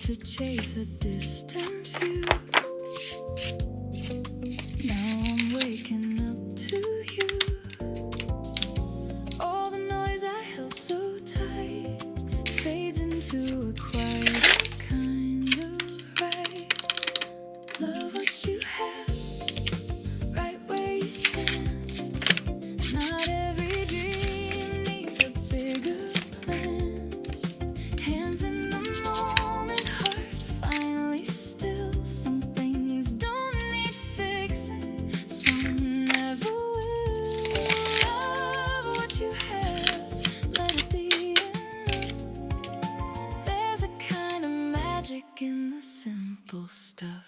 to chase a distant view. Now I'm waking up to you. All the noise I held so tight fades into a quieter kind of right. Love what you have, right where you stand. Not every dream needs a bigger plan. Hands in the moment, heart finally still. Some things don't need fixing, some never will. Love what you have, let it be enough. There's a kind of magic in the simple stuff.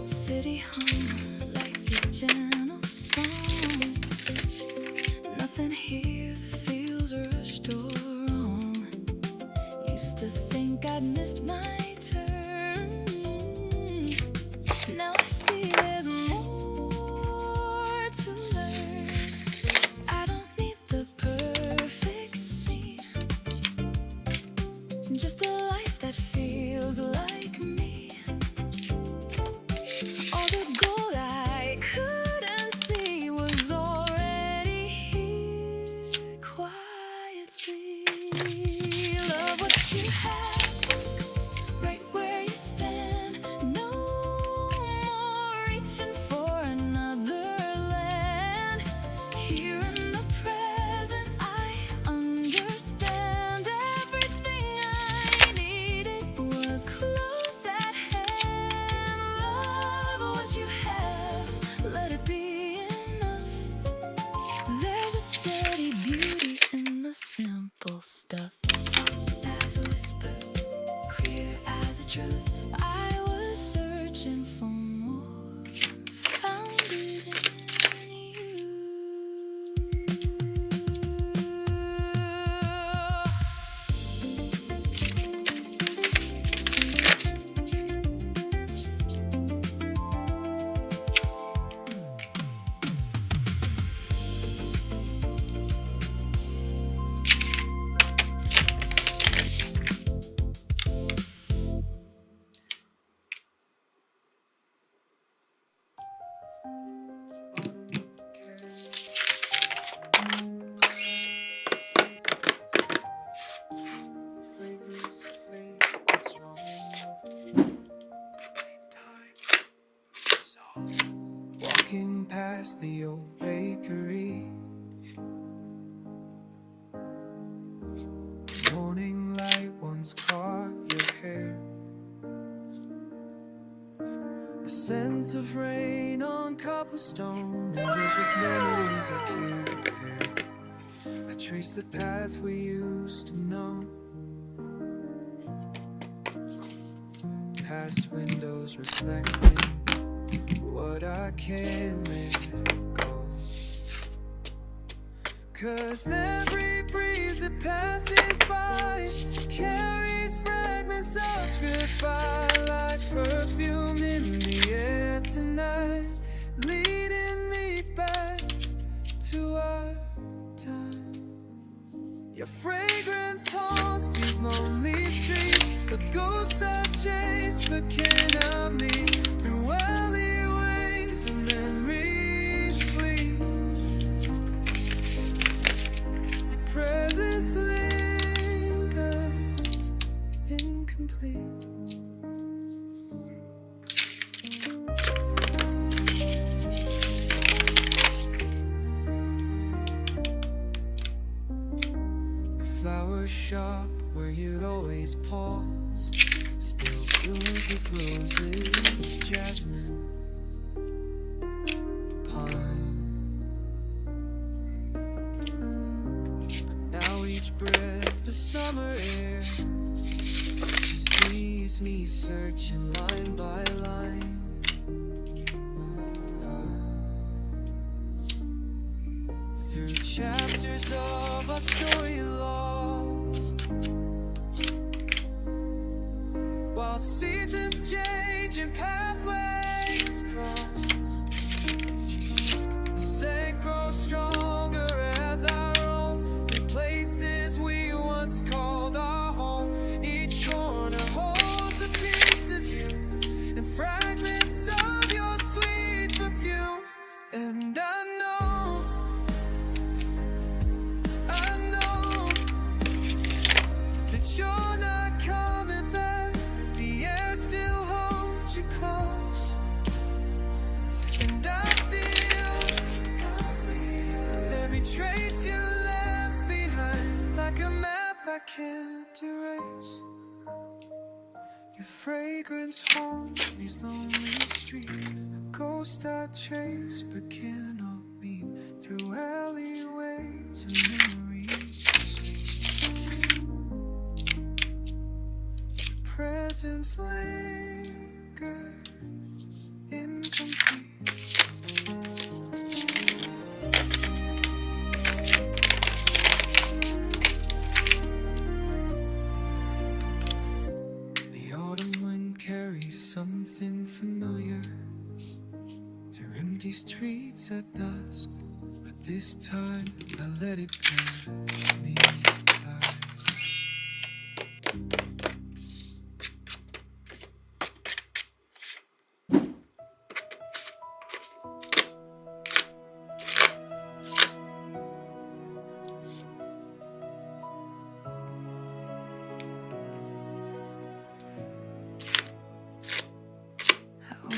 City hum like a gentle song. Nothing here feels rushed or wrong. Used to think I'd missed my turn. Now I see there's more to learn. I don't need the perfect scene, just a life that feels like me. All the gold I couldn't see was already here quietly. Love what you have, right where you stand. No more reaching for another land. Here in the present, I understand. Everything I needed was close at hand. Love what you have, let it be enough. There's a steady beauty in the simple stuff. Soft as a whisper, clear as a truth. I was searching for more, found it in you. Walking past the old bakery, morning light once caught your hair. The scent of rain on cobblestone, and with memories I can't repair. I trace the path we used to know, past windows reflecting what I can't let go. 'Cause every breeze that passes by carries fragments of goodbye, like perfume in the air tonight, leading me back to our time. Your fragrance haunts these lonely streets, the ghost I chase but can't help me. Through alleyways and memories flee, your presence lingers incomplete. The flower shop where you'd always pause still blooms with roses, jasmine, pine. But now each breath of summer air just leaves me searching line by line. Through chapters of our story lost, while seasons change and pathways I can't erase. Your fragrance haunts these lonely streets, a ghost I chase but cannot meet, through alleyways and memories sweet. Your presence lingers incomplete. Something familiar through empty streets at dusk, but this time I let it pass me by.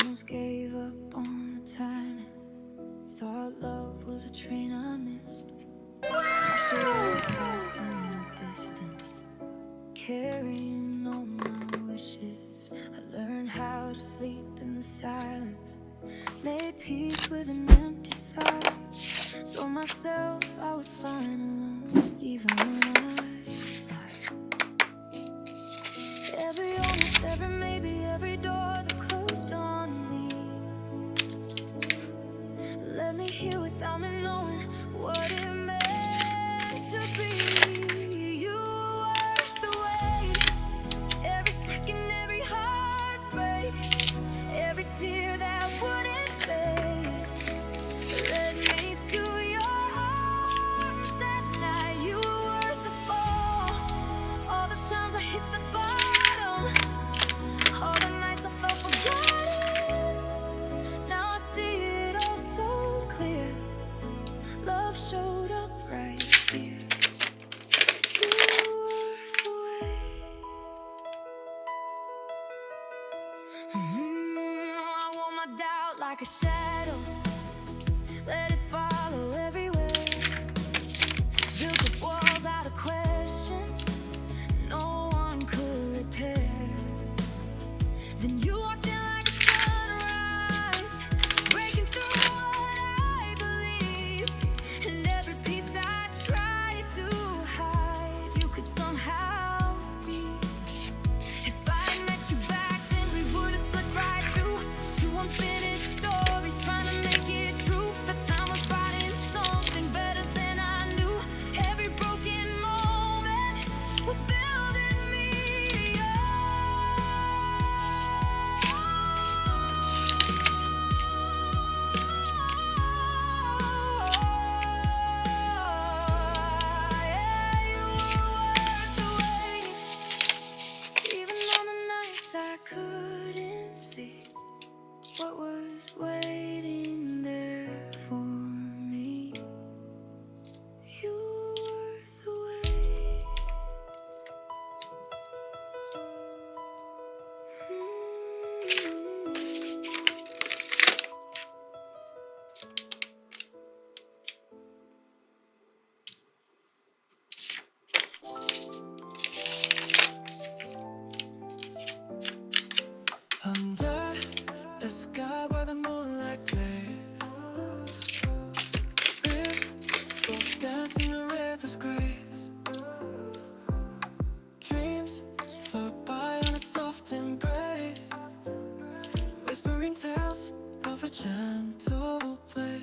Almost gave up on the timing. Thought love was a train I missed. Watched it all past in the distance, carrying all my wishes. I learned how to sleep in the silence, made peace with an empty sight. Told myself I was fine alone, even when I lied. Almost every maybe, every door that closed on me, let me hear without me knowing what it meant to be. You were the wait, every second, every heartbreak, every tear that wouldn't fade, led me to your arms that night. You were worth the fall, all the times I hit the bottom, all the nights I felt forgotten. Now I see it all so clear. Love showed up right here. You were the way. I wore my doubt like a shadow, let it follow everywhere. Built up walls out of questions no one could repair. Then you walked in like a sunrise, breaking through what I believed, and every piece I tried to hide, you could somehow see. If I had met you back then, we would have slipped right through two unfinished stories, trying to make it true. But time was writing something better than I knew. Every broken moment was building me up. Yeah, you were worth the wait. Even on the nights I couldn't see what was waiting there for me, you were worth the wait. Under the sky where the moonlight plays, ripples dance in the river's grace. Dreams float by on a soft embrace, whispering tales of a gentle place.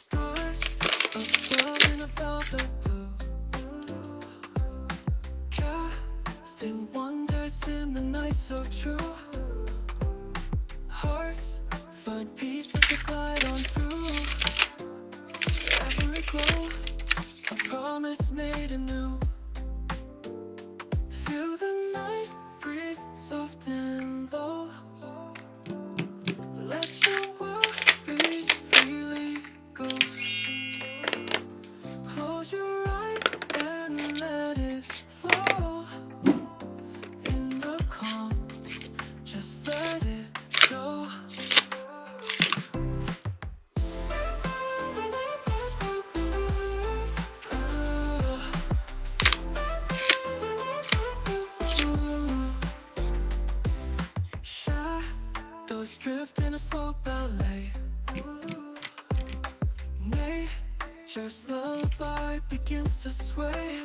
Stars above in a velvet blue, casting wonders in the night so true. Hearts find peace as they glide on through. Every glow, a promise made anew. Feel the night breathe soft and low. Let your worries freely go. Close your eyes and let it flow. In the calm, just let it go. Shadows drift in a slow ballet. Nature's lullaby begins to sway.